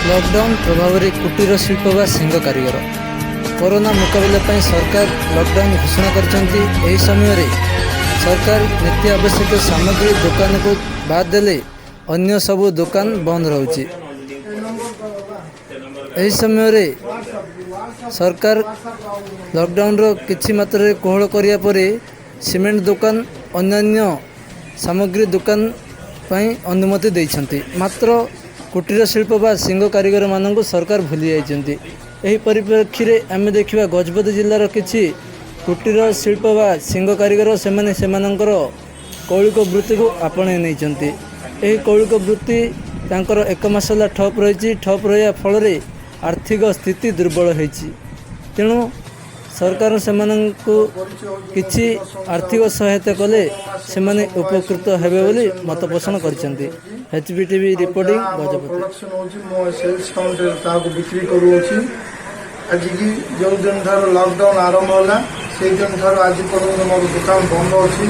Lockdown प्रभाव में कुटीर शिल्प व सिंह कारीगर कोरोना मुकाबला पर सरकार लॉकडाउन घोषणा कर समय सरकार नित्य आवश्यक सामग्री दुकान को बाद देले अन्य सबू दुकान बंद रोचे। यही समय सरकार लॉकडाउन किछि मात्रा कोहल करिया परे सीमेंट दुकान अन्य सामग्री दुकान ପାଇଁ अनुमति देइछन्ति। मात्र कुटीर शिल्प व सिंह कारीगर मानक सरकार भूली जाइछन्ति। एही परिप्रेक्षी रे आमे देखिबा गजपति जिल्लार किछि कुटीर शिल्प व सिंह कारीगर सेमानंकर कौलिक वृत्ति को आपणे नैछन्ति। एही कौलिक वृत्ति तांकर एक मास होला ठप रहिछि। ठप रहिया फल रे आर्थिक स्थिति दुर्बल होइछि। तेणु सरकार सेमानंकु किछि आर्थिक सहायता कले सेमाने उपकृत हेबे बोली मत पोषण करछन्ति। एचबीटीवी रिपोर्टिंग गजपति। प्रोडक्शन होछि मो सेल्स काउंटर ताको बिक्री करू अछि। आज की जो दिन थार लॉकडाउन आरंभ होला से दिन थार आज पर्यंत मोर दुकान बंद अछि।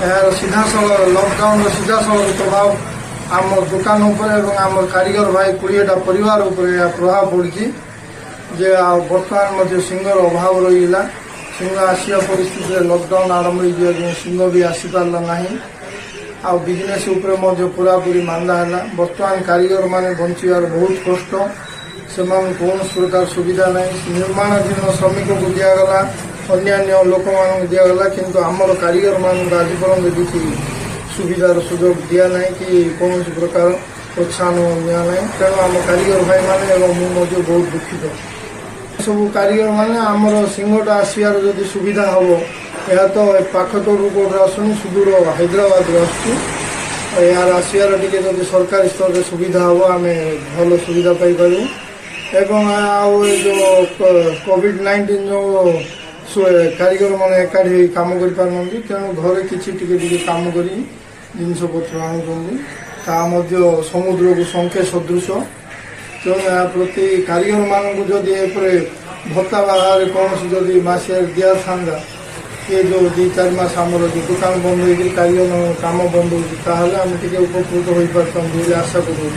यार सीधा सड़क लॉकडाउन रो सीधा सड़क प्रभाव आम दुकान ऊपर एवं आम कारीगर भाई 20टा परिवार ऊपर प्रभाव पड़छि। जे बर्तमान मध्य सिंगर अभाव रहीला। सिंह आसिया परिस्थिति लॉकडाउन आरंभ हो सिंह भी आसी पारला नहीं। आ बिजनेस ऊपर मध्य पूरा पूरी मांदा है। बर्तमान कारीगर माने बंचार बहुत कष्ट से कौन प्रकार सुविधा नहीं। निर्माणाधीन श्रमिक को दिगला अन्य लोक मान दिगला किंतु आमर कारीगर मान आज पर्यंत किसी सुविधार सुजोग दिया ना कि कौन प्रकार प्रोत्साहन दिया ना। तेणु आम कारीगर भाई मैंने मुझे बहुत दुखित। सब कारीगर मैंने आमर सिंहटा आसार जदि सुविधा हम यह तो पाखतरू कौट आसुनी सुदूर हैदराबाद यार आसार टे जब सरकारी स्तर में सुविधा हम आम भल सुविधा पाइपर। एवं जो कोविड-19 जो कारीगर मैंने एकाठी कम कर तेणु घर किसी कम कर जिनपतर आणुच्च समुद्र को संख्या सदृश। तेणु या प्रति कारीगर मानक जदि भत्ता बाहर कौन जदि मसीह दिया था ये जो 2-4 मास आमर जो दुकान बंद हो कारीगर काम बंद हो उपकृत हो पार्टी आशा करूँ।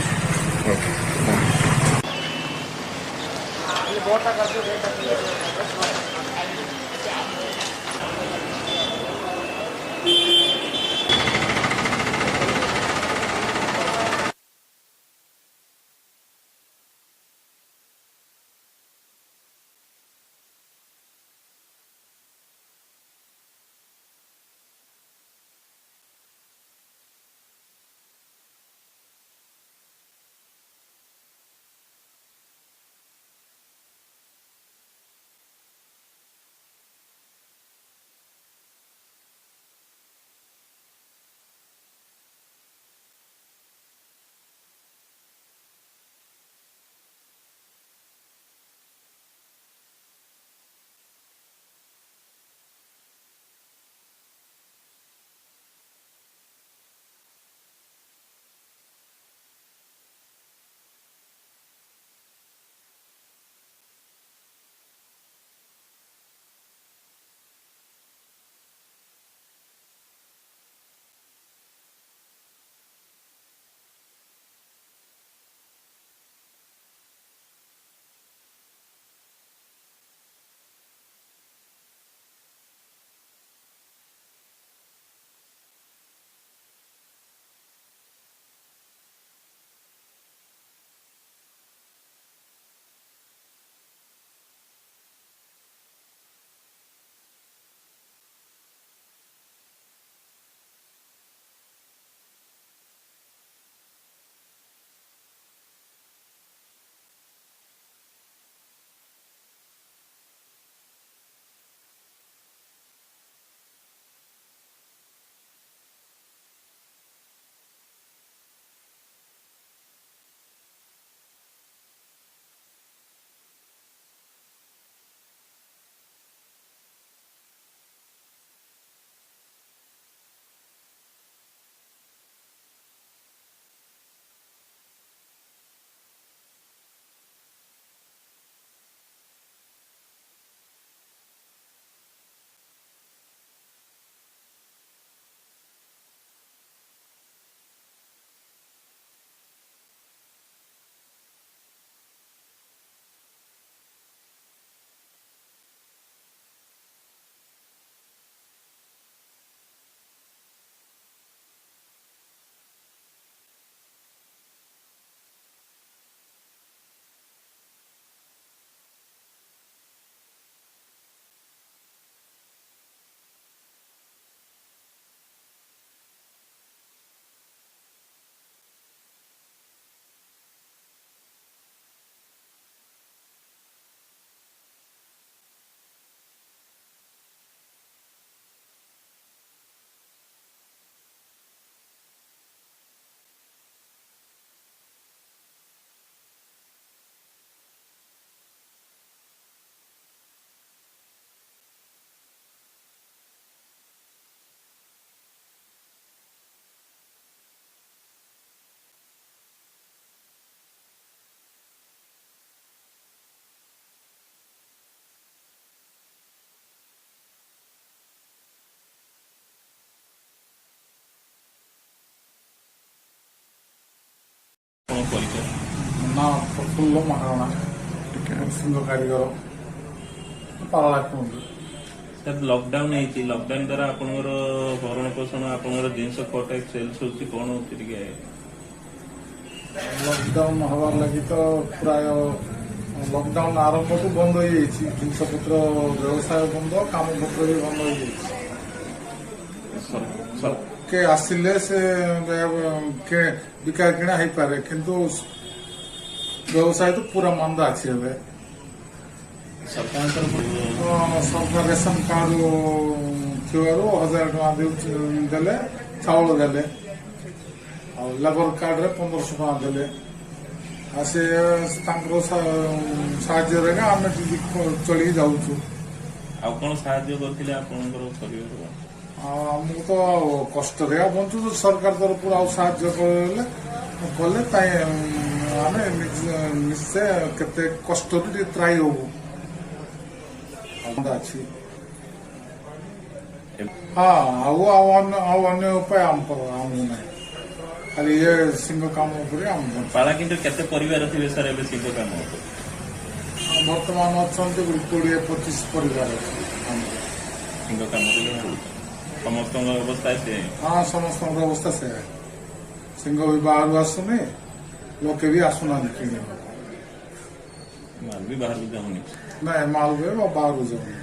ନା ପ୍ରଫୁଲ୍ଲ ମହାରଣା ସିଂହ କାରିଗର ପାରଳା କୁହନ୍ତୁ। ସାର୍ ଲକଡାଉନ ହେଇଛି, ଲକଡାଉନ ଦ୍ୱାରା ଆପଣଙ୍କର ଭରଣ ପୋଷଣ ଆପଣଙ୍କର ଜିନିଷ କୋଟା ସେଲ୍ସ ହଉଛି କଣ ହଉଛି ଟିକେ? ଲକଡାଉନ ହବାର ଲାଗି ତ ପ୍ରାୟ ଲକଡାଉନ ଆରମ୍ଭଠୁ ବନ୍ଦ ହେଇଯାଇଛି। ଜିନିଷପତ୍ର ବ୍ୟବସାୟ ବନ୍ଦ, କାମପତ୍ର ବି ବନ୍ଦ ହେଇଯାଇଛି। କେ ଆସିଲେ ସେ ବିକା କିଣା ହେଇପାରେ, କିନ୍ତୁ ବ୍ୟବସାୟ ତ ପୁରା ମନ୍ଦା ଅଛି ଏବେ। ସରକାରଙ୍କର ସରକାର ରେସନ କାର୍ଡ ଥିବାରୁ 1000 ଟଙ୍କା ଦେଲେ, ଚାଉଳ ଦେଲେ, ଆଉ ଲେବର କାର୍ଡରେ 1500 ଟଙ୍କା ଦେଲେ। ଆଉ ସେ ତାଙ୍କର ସାହାଯ୍ୟରେ ଆମେ ଟିକେ ଚଳିକି ଯାଉଛୁ। ଆଉ କଣ ସାହାଯ୍ୟ କରିଥିଲେ ଆପଣଙ୍କର ପରିବାର? ଆଉ ଆମକୁ ତ କଷ୍ଟରେ ବଞ୍ଚୁଛୁ, ସରକାର ତରଫରୁ ଆଉ ସାହାଯ୍ୟ କଲେ ତାই ଆମେ ନିଶ୍ଚୟ କେତେ କଷ୍ଟରୁ ଟିକେ ତ୍ରାହି ହବୁ ଅଛି। ହଁ, ଆଉ ଅନ୍ୟ ଉପାୟ ଆମକୁ ନାହିଁ, ଖାଲି ଇଏ ସିଂହ କାମ ଉପରେ ଆମ ପାଳା କିନ୍ତୁ କେତେ ପରିବାର ଥିବେ ସାର୍ ଏବେ ସିଂହ କାମ? ବର୍ତ୍ତମାନ ଅଛନ୍ତି 20-25 ପରିବାର ଅଛି ସିଂହ କାମରେ ସମସ୍ତଙ୍କ ଅବସ୍ଥା ସେ? ହଁ, ସମସ୍ତଙ୍କର ଅବସ୍ଥା ସେ। ସିଂହ ବି ବାହାରୁ ଆସୁନି, ଲୋକେ ବି ଆସୁନାହାନ୍ତି କିଣିବାକୁ। ମାଲ ବି ବାହାରକୁ ଯାଉନି। ନାଇଁ, ମାଲ ବି ବାହାରକୁ ଯାଉନି।